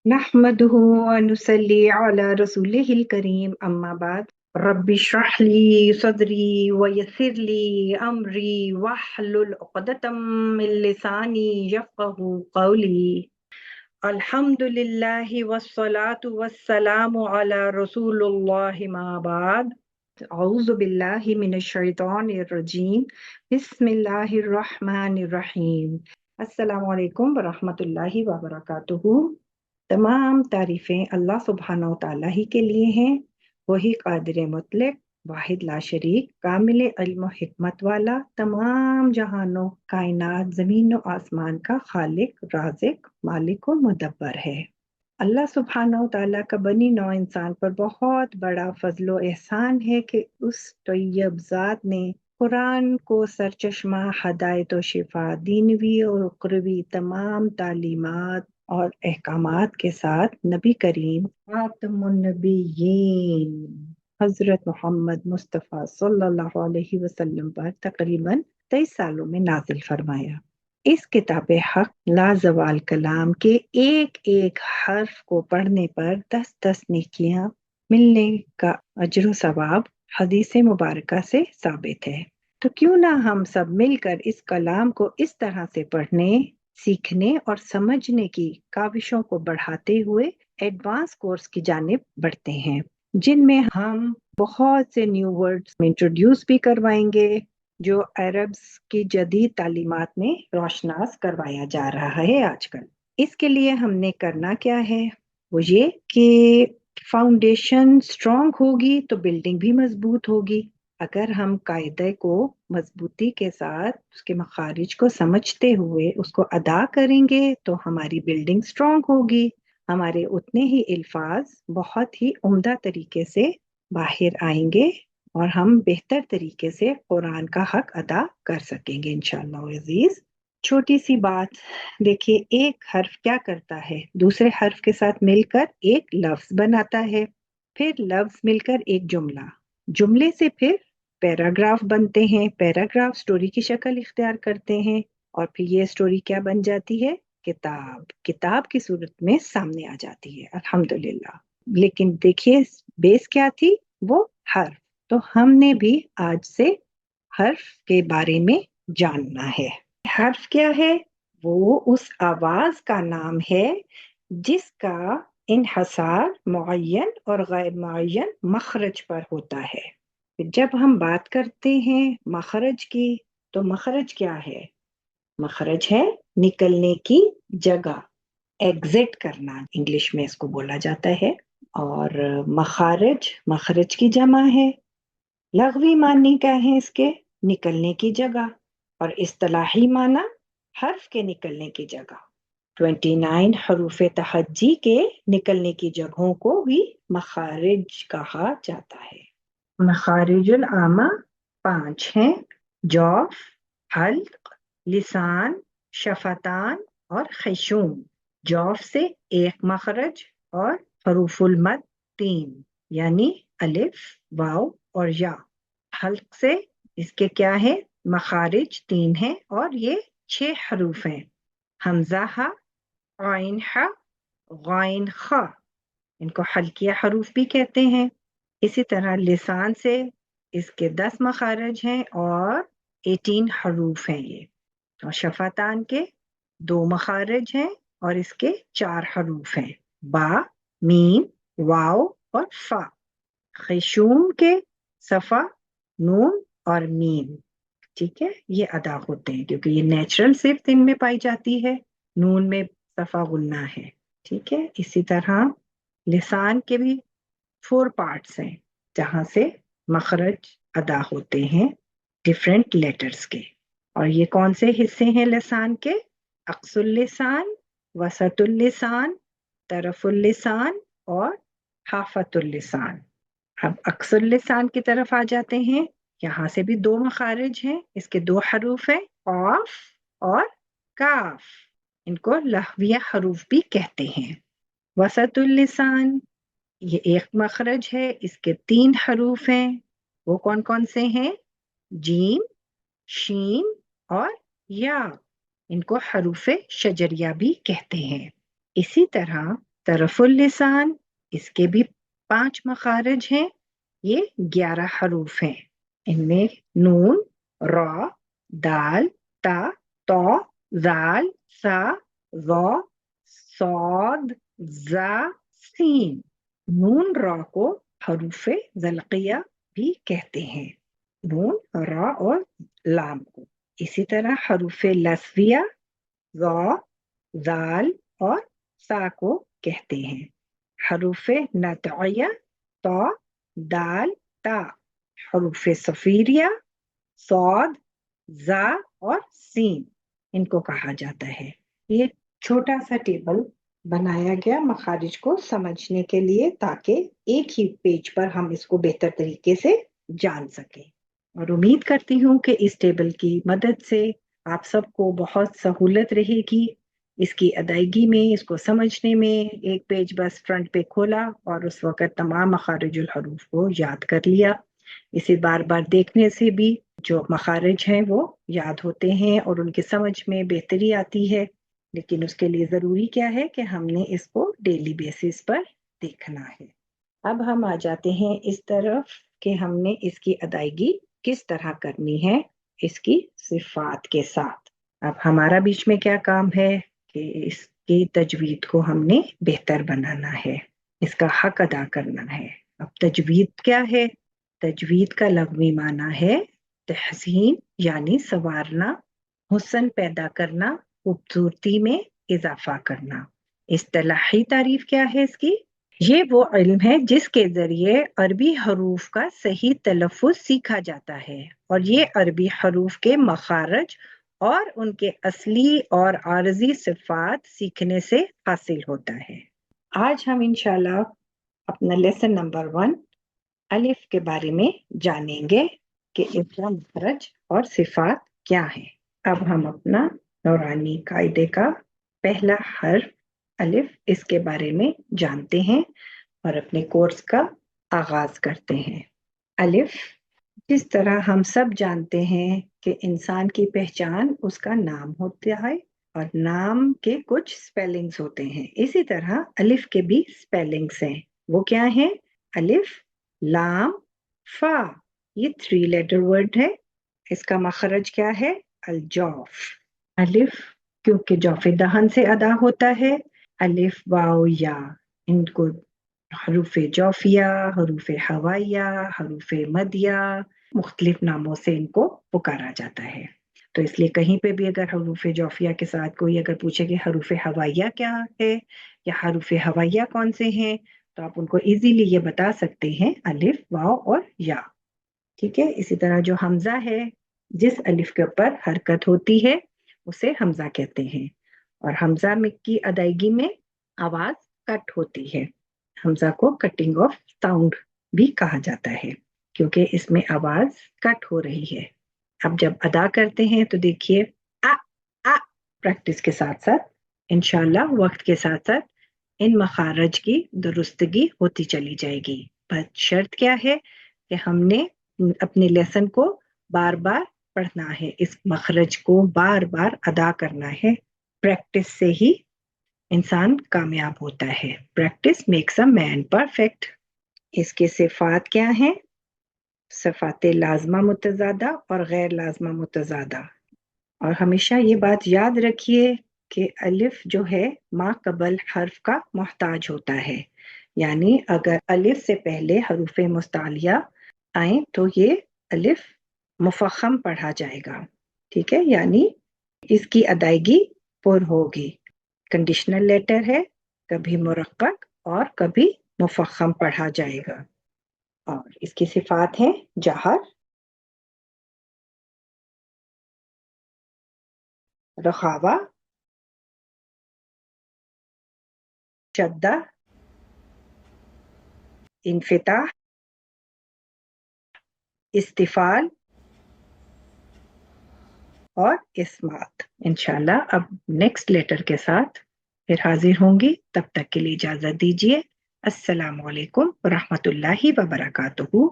नहमदुहु व नुसल्ली अला रसूलिहिल करीम अम्मा बाद रब्बि इश्रह ली सदरी व यस्सिर ली अमरी वहलुल उक़दतम मिन लिसानी यफ़क़हू क़ौली। अल्हम्दुलिल्लाहि वस्सलातु वस्सलामु अला रसूलिल्लाहि मा बाद। औज़ु बिल्लाहि मिनश शैतानिर रजीम। बिस्मिल्लाहिर रहमानिर रहीम। अस्सलामु अलैकुम व रहमतुल्लाहि व बरकातुहू। तमाम तारीफ़ें अल्लाह सुब्हानहू तआला ही के लिए हैं। वही कादिर मुतलक, वाहिद ला शरीक, कामिल इल्म व हिकमत वाला, तमाम जहानों कायनात ज़मीन व आसमान का खालिक, राज़िक, मालिक व मुदब्बर है। अल्लाह सुब्हानहू तआला का बनी नौ इंसान पर बहुत बड़ा फजलो एहसान है कि उस तैयब ज़ात ने कुरान को सरचश्मा हदायत व शिफा, दीनवी और उखरवी तमाम तालीमात और अहकामात के साथ नबी करीम खातमुन नबिय्यीन हजरत मोहम्मद मुस्तफ़ा सल्लल्लाहु अलैहि वसल्लम पर तकरीबन 23 सालों में नाजिल फरमाया। इस किताब हक लाजवाल कलाम के एक एक हर्फ को पढ़ने पर 10-10 नेकियां मिलने का अजर सवाब हदीस मुबारका से साबित है। तो क्यों ना हम सब मिलकर इस कलाम को इस तरह से पढ़ने, सीखने और समझने की काविशों को बढ़ाते हुए एडवांस कोर्स की जानिब बढ़ते हैं, जिनमें हम बहुत से न्यू वर्ड्स इंट्रोड्यूस भी करवाएंगे जो अरब्स की जदीद तालीमात में रोशनास करवाया जा रहा है आजकल। इसके लिए हमने करना क्या है, वो ये कि फाउंडेशन स्ट्रांग होगी तो बिल्डिंग भी मजबूत होगी। अगर हम कायदे को मजबूती के साथ उसके मखारिज को समझते हुए उसको अदा करेंगे तो हमारी बिल्डिंग स्ट्रांग होगी। हमारे उतने ही अल्फाज बहुत ही उम्दा तरीके से बाहर आएंगे और हम बेहतर तरीके से कुरान का हक अदा कर सकेंगे इंशाअल्लाह अजीज। छोटी सी बात देखिए, एक हर्फ क्या करता है, दूसरे हर्फ के साथ मिलकर एक लफ्ज बनाता है, फिर लफ्ज मिलकर एक जुमला, जुमले से फिर पैराग्राफ बनते हैं, पैराग्राफ स्टोरी की शक्ल इख्तियार करते हैं और फिर ये स्टोरी क्या बन जाती है, किताब, किताब की सूरत में सामने आ जाती है अल्हम्दुलिल्लाह। लेकिन देखिए बेस क्या थी, वो हर्फ। तो हमने भी आज से हर्फ के बारे में जानना है। हर्फ क्या है, वो उस आवाज का नाम है जिसका इन्हसार मुअय्यन और गैर मुअय्यन मखरज पर होता है। जब हम बात करते हैं मखरज की, तो मखरज क्या है, मखरज है निकलने की जगह, एग्जिट करना इंग्लिश में इसको बोला जाता है। और मखारज, मखरज की जमा है। लग़वी मानी क्या है इसके, निकलने की जगह, और इस्तिलाही माना हर्फ के निकलने की जगह। 29 हरूफ तहज्जी के निकलने की जगहों को भी मखारिज कहा जाता है। मखारिजुल आमा 5 हैं, जौफ, हल्क, लिसान, शफतान और खैशूम। जौफ से एक मखरज और हरूफुल मद 3, यानी अलिफ, वाव और या। हल्क से इसके क्या है, मखारिज 3 हैं और ये 6 हरूफ हैं, हमजा हा, गैन हा, गैन खा, इनको हल्किया हरूफ भी कहते हैं। इसी तरह लिसान से इसके 10 मखारज हैं और 18 हरूफ हैं ये। और शफातान के 2 मखारज हैं और इसके 4 हरूफ हैं, बा, मीम, वाव और फा। खैशूम के सफा, नून और मीम, ठीक है, ये अदा होते हैं क्योंकि ये नेचुरल सिर्फ इनमें पाई जाती है, नून में सफा गुन्ना है, ठीक है। इसी तरह लिसान के भी 4 पार्ट्स हैं जहां से मखरज अदा होते हैं डिफरेंट लेटर्स के। और ये कौन से हिस्से हैं लिसान के, अक्सुल लिसान, वसतुल लिसान, तरफुल लिसान और हाफतुल लिसान। अब अक्सुल लिसान की तरफ आ जाते हैं, यहाँ से भी 2 मखारिज हैं, इसके 2 हरूफ हैं, ऑफ और काफ, इनको लहविया हरूफ भी कहते हैं। वसतुल लिसान, ये एक मखरज है, इसके 3 हरूफ हैं, वो कौन कौन से हैं, जीम, शीन और या, इनको हरूफ शजरिया भी कहते हैं। इसी तरह तरफुल लिसान, इसके भी 5 मखारिज हैं। ये 11 हरूफ हैं। इनमें नून, रा, दाल, ता, तो, जाल, सा, ज़ा, सौद, जा, सीन। नून रा को हरूफे ज़ल्क़िया भी कहते हैं, नून, रा और लाम को। इसी तरह हरूफे लस्विया, ज़ा, जाल और सा को कहते हैं। हरूफे नतइया, तो, दाल, ता। हरूफे सफीरिया, सौद, जा और सीन, इनको कहा जाता है। ये छोटा सा टेबल बनाया गया मखारिज को समझने के लिए, ताकि एक ही पेज पर हम इसको बेहतर तरीके से जान सकें। और उम्मीद करती हूँ कि इस टेबल की मदद से आप सबको बहुत सहूलत रहेगी इसकी अदायगी में, इसको समझने में। एक पेज बस फ्रंट पे खोला और उस वक़्त तमाम मखारिजुल हरूफ को याद कर लिया। इसे बार बार देखने से भी जो मखारिज हैं वो याद होते हैं और उनकी समझ में बेहतरी आती है। लेकिन उसके लिए ज़रूरी क्या है कि हमने इसको डेली बेसिस पर देखना है। अब हम आ जाते हैं इस तरफ कि हमने इसकी अदायगी किस तरह करनी है इसकी सिफात के साथ। अब हमारा बीच में क्या काम है कि इसकी तजवीद को हमने बेहतर बनाना है, इसका हक अदा करना है। अब तजवीद क्या है? तजवीद का लग़वी माना है तहसीन, यानी संवारना, हुस्न पैदा करना, खूबसूरती में इजाफा करना। इस्तिलाही तारीफ क्या है इसकी? ये वो इल्म है जिसके जरिए अरबी हरूफ का सही तलफ़ुज़ सीखा जाता है और ये अरबी हरूफ के मखारज और उनके असली और आरजी सिफात सीखने से हासिल होता है। आज हम इंशाल्लाह अपना लेसन नंबर 1 अलिफ के बारे में जानेंगे कि इसका मखरज और सिफात क्या है। अब हम अपना नौरानी कायदे का पहला हर्फ अलिफ, इसके बारे में जानते हैं और अपने कोर्स का आगाज करते हैं। अलिफ, जिस तरह हम सब जानते हैं कि इंसान की पहचान उसका नाम होता है और नाम के कुछ स्पेलिंग्स होते हैं, इसी तरह अलिफ के भी स्पेलिंग्स हैं। वो क्या हैं? अलिफ, लाम, फा। ये 3 लेटर वर्ड है। इसका मखरज क्या है? अल-जौफ। अलिफ क्योंकि जौफे दहन से अदा होता है, अलिफ, वाव, या, इनको हरूफे जौफिया, हरूफे हवाइया, हरूफे मदिया, मुख्तलिफ नामों से इनको पुकारा जाता है। तो इसलिए कहीं पे भी अगर हरूफे जौफिया के साथ कोई अगर पूछे कि हरूफे हवाइया क्या है या हरूफे हवाइया कौन से हैं, तो आप उनको इजीली ये बता सकते हैं, अलिफ, वाव और या। ठीक है। इसी तरह जो हमजा है, जिस अलिफ के ऊपर हरकत होती है उसे हमजा कहते हैं और हमजा में की अदायगी में आवाज कट होती है। हमजा को कटिंग ऑफ साउंड भी कहा जाता है क्योंकि इसमें आवाज कट हो रही है। अब जब अदा करते हैं तो देखिए आ आ, प्रैक्टिस के साथ साथ इंशाल्लाह वक्त के साथ साथ इन मखारज की दुरुस्तगी होती चली जाएगी। पर शर्त क्या है कि हमने अपने लेसन को बार बार पढ़ना है, इस मखरज को बार बार अदा करना है। प्रैक्टिस से ही इंसान कामयाब होता है। Practice makes a man perfect. इसके सिफात क्या हैं? सिफात लाजमा मुतज़ादा और गैर लाजमा मुतज़ादा। और हमेशा ये बात याद रखिए कि अलिफ जो है मा कबल हर्फ का मोहताज होता है, यानी अगर अलिफ से पहले हरूफ मुस्तालिया आए तो ये अलिफ मुफख्खम पढ़ा जाएगा। ठीक है, यानी इसकी अदायगी पुर होगी। कंडीशनल लेटर है, कभी मुरक्कक और कभी मुफख्खम पढ़ा जाएगा। और इसकी सिफात हैं जहर, रखावा, शद्दा, इन्फिताह, इस्तिफाल और इस्मात। इंशाल्लाह अब नेक्स्ट लेटर के साथ फिर हाजिर होंगी। तब तक के लिए इजाजत दीजिए। अस्सलामु अलैकुम व रहमतुल्लाहि व बरकातुहू।